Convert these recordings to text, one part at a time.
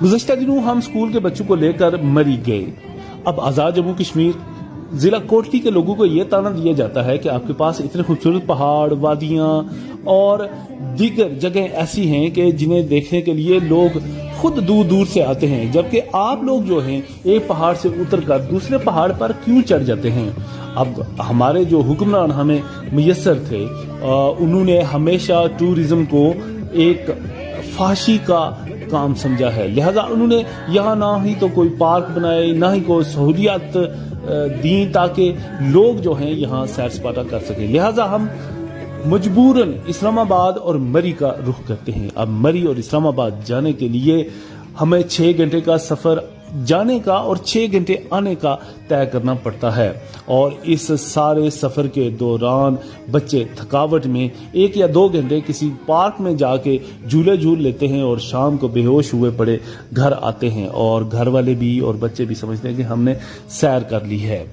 गुज़श्ता दिनों हम स्कूल के बच्चों को लेकर मरी गए। अब आज़ाद जम्मू कश्मीर जिला कोटली के लोगों को यह ताना दिया जाता है कि आपके पास इतने खूबसूरत पहाड़, वादियां और दीगर जगह ऐसी हैं कि जिन्हें देखने के लिए लोग खुद दूर दूर से आते हैं, जबकि आप लोग जो हैं एक पहाड़ से उतरकर दूसरे पहाड़ पर क्यों चढ़ जाते हैं। अब हमारे जो हुक्मरान हमें मुयस्सर थे, उन्होंने हमेशा टूरिज्म को एक फाशी का काम समझा है, लिहाजा उन्होंने यहाँ ना ही तो कोई पार्क बनाए, ना ही कोई सहूलियात दी ताकि लोग जो हैं यहाँ सैर सपाटा कर सकें। लिहाजा हम मजबूरन इस्लामाबाद और मरी का रुख करते हैं। अब मरी और इस्लामाबाद जाने के लिए हमें 6 घंटे का सफ़र जाने का और 6 घंटे आने का तय करना पड़ता है, और इस सारे सफ़र के दौरान बच्चे थकावट में 1 या 2 घंटे किसी पार्क में जाके झूले झूल लेते हैं और शाम को बेहोश हुए पड़े घर आते हैं, और घर वाले भी और बच्चे भी समझते हैं कि हमने सैर कर ली है।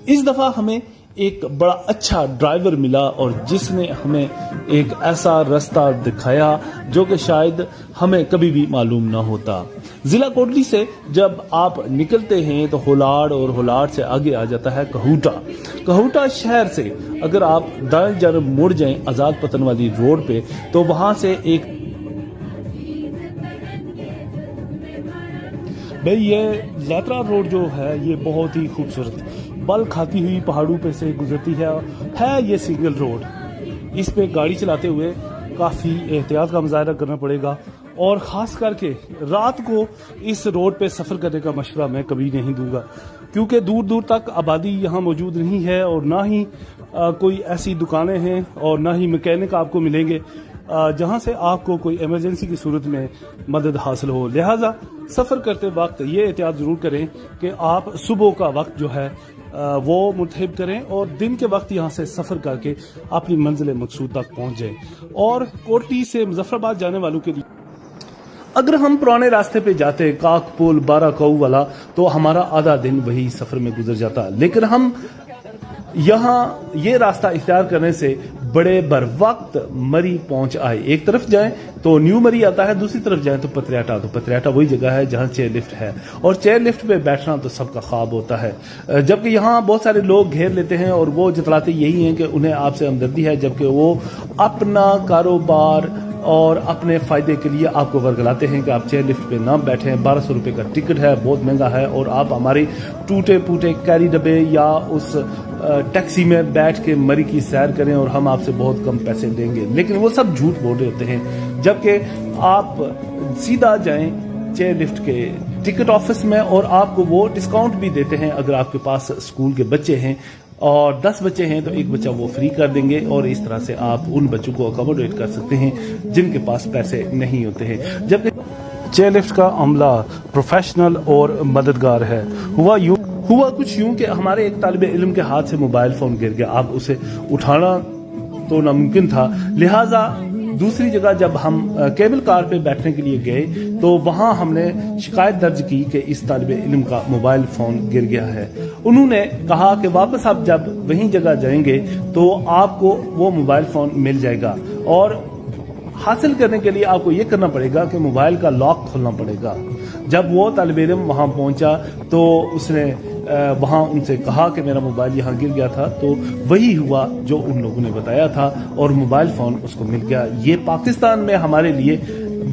इस दफ़ा हमें एक बड़ा अच्छा ड्राइवर मिला और जिसने हमें एक ऐसा रास्ता दिखाया जो कि शायद हमें कभी भी मालूम ना होता। जिला कोटली से जब आप निकलते हैं तो होलाड़, और होलाड़ से आगे आ जाता है कहूटा। कहूटा शहर से अगर आप दाएं जानब मुड़ जाएं आज़ाद पतन वाली रोड पे, तो वहां से एक भाई ये यात्रा रोड जो है ये बहुत ही खूबसूरत बल खाती हुई पहाड़ों पे से गुजरती है ये सिंगल रोड। इस पे गाड़ी चलाते हुए काफ़ी एहतियात का मुजाहरा करना पड़ेगा, और ख़ास करके रात को इस रोड पे सफ़र करने का मशवरा मैं कभी नहीं दूंगा, क्योंकि दूर दूर तक आबादी यहाँ मौजूद नहीं है, और ना ही कोई ऐसी दुकानें हैं और ना ही मैकेनिक आपको मिलेंगे जहाँ से आपको कोई इमरजेंसी की सूरत में मदद हासिल हो। लिहाजा सफ़र करते वक्त ये एहतियात ज़रूर करें कि आप सुबह का वक्त जो है वो मुंतखब करें और दिन के वक्त यहाँ से सफ़र करके अपनी मंजिल मकसूद तक पहुँच जाएं। और कोटली से मुजफ्फराबाद जाने वालों के लिए अगर हम पुराने रास्ते पे जाते काकपुल 12 कऊ वाला, तो हमारा आधा दिन वही सफ़र में गुजर जाता, लेकिन हम यहाँ ये रास्ता इख्तियार करने से बड़े बर वक्त मरी पहुंच आए। एक तरफ जाएं तो न्यू मरी आता है, दूसरी तरफ जाएं तो पतरियाटा। तो पतरियाटा वही जगह है जहाँ चेयर लिफ्ट है, और चेयर लिफ्ट पे बैठना तो सबका ख्वाब होता है, जबकि यहाँ बहुत सारे लोग घेर लेते हैं और वो जतलाते यही हैं कि उन्हें आपसे हमदर्दी है, जबकि वो अपना कारोबार और अपने फ़ायदे के लिए आपको वर्गलाते हैं कि आप चेयर लिफ्ट पे ना बैठें। 1200 रुपये का टिकट है, बहुत महंगा है, और आप हमारी टूटे फूटे कैरी डब्बे या उस टैक्सी में बैठ के मरी की सैर करें और हम आपसे बहुत कम पैसे देंगे। लेकिन वो सब झूठ बोल रहे होते हैं, जबकि आप सीधा जाएं चेयर लिफ्ट के टिकट ऑफिस में और आपको वो डिस्काउंट भी देते हैं। अगर आपके पास स्कूल के बच्चे हैं और 10 बच्चे हैं तो एक बच्चा वो फ्री कर देंगे, और इस तरह से आप उन बच्चों को अकोमोडेट कर सकते हैं जिनके पास पैसे नहीं होते हैं। जबकि चेयर लिफ्ट का अमला प्रोफेशनल और मददगार है। हुआ कुछ यूं कि हमारे एक तालिबे इल्म के हाथ से मोबाइल फोन गिर गया। अब उसे उठाना तो नामुमकिन था, लिहाजा दूसरी जगह जब हम केबल कार पे बैठने के लिए गए तो वहां हमने शिकायत दर्ज की कि इस तालिबे इल्म का मोबाइल फोन गिर गया है। उन्होंने कहा कि वापस आप जब वहीं जगह जाएंगे तो आपको वो मोबाइल फोन मिल जाएगा, और हासिल करने के लिए आपको ये करना पड़ेगा कि मोबाइल का लॉक खोलना पड़ेगा। जब वो तालिबे इल्म वहाँ पहुँचा तो उसने वहाँ उनसे कहा कि मेरा मोबाइल यहाँ गिर गया था, तो वही हुआ जो उन लोगों ने बताया था और मोबाइल फ़ोन उसको मिल गया। ये पाकिस्तान में हमारे लिए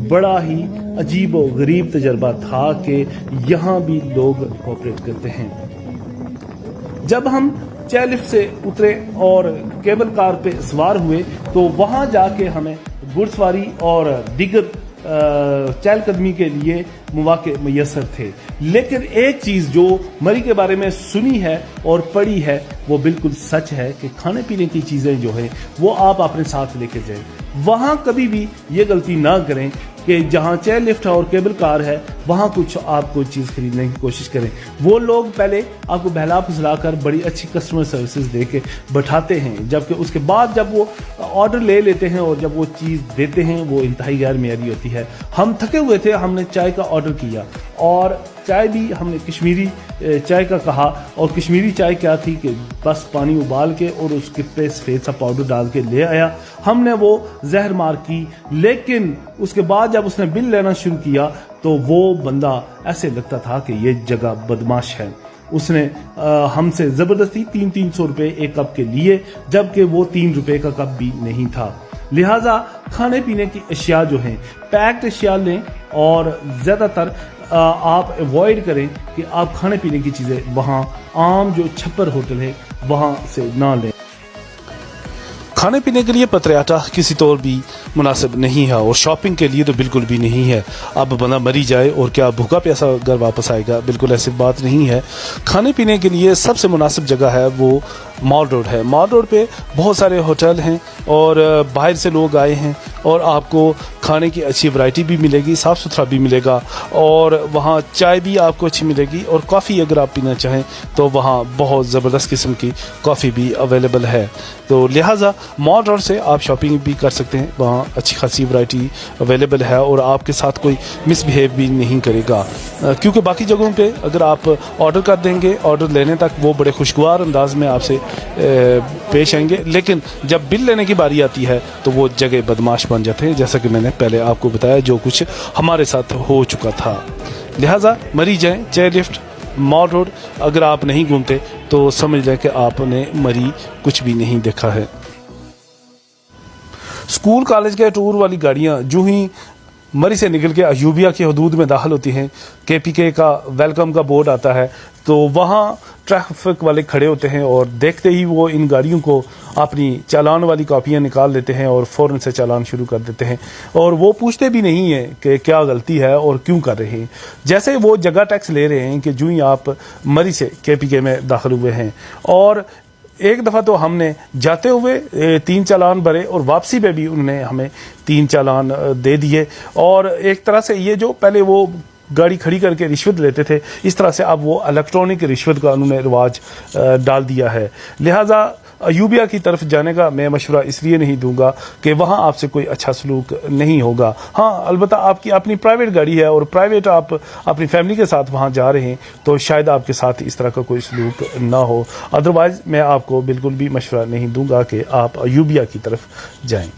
बड़ा ही अजीब और गरीब तजर्बा था कि यहाँ भी लोग कोऑपरेट करते हैं। जब हम चेयर लिफ्ट से उतरे और केबल कार पे सवार हुए तो वहाँ जाके हमें घुड़सवारी और दीगर चहलकदमी के लिए मौके मुयस्सर थे। लेकिन एक चीज़ जो मरी के बारे में सुनी है और पढ़ी है वो बिल्कुल सच है कि खाने पीने की चीज़ें जो है वो आप अपने साथ लेके जाएं। वहाँ कभी भी ये गलती ना करें कि जहाँ चेयर लिफ्ट है और केबल कार है वहाँ कुछ आप कोई चीज़ खरीदने की कोशिश करें। वो लोग पहले आपको बहला फुसला कर बड़ी अच्छी कस्टमर सर्विसेज दे के बैठाते हैं, जबकि उसके बाद जब वो ऑर्डर ले लेते हैं और जब वो चीज़ देते हैं वो इंतहाई गैर मेयारी होती है। हम थके हुए थे, हमने चाय का ऑर्डर किया और चाय भी हमने कश्मीरी चाय का कहा, और कश्मीरी चाय क्या थी कि बस पानी उबाल के और उसके पे सफ़ेद सा पाउडर डाल के ले आया। हमने वो जहर मार की, लेकिन उसके बाद जब उसने बिल लेना शुरू किया तो वो बंदा ऐसे लगता था कि ये जगह बदमाश है। उसने हमसे ज़बरदस्ती 300 रुपये एक कप के लिए, जबकि वो 3 रुपये का कप भी नहीं था। लिहाजा खाने पीने की अशिया जो हैं पैक्ड अशिया लें, और ज़्यादातर आप अवॉइड करें कि आप खाने पीने की चीज़ें वहाँ आम जो छप्पर होटल है वहाँ से ना लें। खाने पीने के लिए पतरियाटा किसी तौर भी मुनासिब नहीं है, और शॉपिंग के लिए तो बिल्कुल भी नहीं है। अब बंदा मरी जाए और क्या भूखा प्यासा घर वापस आएगा, बिल्कुल ऐसी बात नहीं है। खाने पीने के लिए सबसे मुनासिब जगह है वो मॉल रोड है। मॉल रोड पे बहुत सारे होटल हैं और बाहर से लोग आए हैं, और आपको खाने की अच्छी वैरायटी भी मिलेगी, साफ़ सुथरा भी मिलेगा, और वहाँ चाय भी आपको अच्छी मिलेगी, और कॉफ़ी अगर आप पीना चाहें तो वहाँ बहुत ज़बरदस्त किस्म की कॉफ़ी भी अवेलेबल है। तो लिहाजा मॉल रोड से आप शॉपिंग भी कर सकते हैं, वहाँ अच्छी खासी वैरायटी अवेलेबल है, और आपके साथ कोई मिसबिहेव भी नहीं करेगा। क्योंकि बाकी जगहों पे अगर आप ऑर्डर कर देंगे, ऑर्डर लेने तक वो बड़े खुशगवार अंदाज में आपसे पेश आएंगे, लेकिन जब बिल लेने की बारी आती है तो वो जगह बदमाश बन जाते हैं, जैसा कि मैंने पहले आपको बताया जो कुछ हमारे साथ हो चुका था। लिहाजा मरी जाएं, चेयर लिफ्ट, मॉल रोड अगर आप नहीं घूमते तो समझ लें कि आपने मरी कुछ भी नहीं देखा है। स्कूल कॉलेज के टूर वाली गाड़ियां जो ही मरी से निकल के अयूबिया की हदूद में दाखिल होती हैं, KPK का वेलकम का बोर्ड आता है, तो वहाँ ट्रैफिक वाले खड़े होते हैं, और देखते ही वो इन गाड़ियों को अपनी चालान वाली कॉपियाँ निकाल लेते हैं और फ़ौरन से चालान शुरू कर देते हैं, और वो पूछते भी नहीं है कि क्या गलती है और क्यों कर रहे हैं। जैसे वो जगह टैक्स ले रहे हैं कि जो ही आप मरी से KPK में दाखिल हुए हैं। और एक दफ़ा तो हमने जाते हुए 3 चालान भरे, और वापसी पे भी उन्होंने हमें 3 चालान दे दिए। और एक तरह से ये जो पहले वो गाड़ी खड़ी करके रिश्वत लेते थे, इस तरह से अब वो इलेक्ट्रॉनिक रिश्वत का उन्होंने रिवाज डाल दिया है। लिहाजा अयूबिया की तरफ जाने का मैं मशवरा इसलिए नहीं दूंगा कि वहाँ आपसे कोई अच्छा सलूक नहीं होगा। हाँ, अलबत्ता आपकी अपनी प्राइवेट गाड़ी है और प्राइवेट आप अपनी फैमिली के साथ वहाँ जा रहे हैं तो शायद आपके साथ इस तरह का कोई सलूक ना हो। अदरवाइज़ मैं आपको बिल्कुल भी मशवरा नहीं दूंगा कि आप अयूबिया की तरफ जाएं।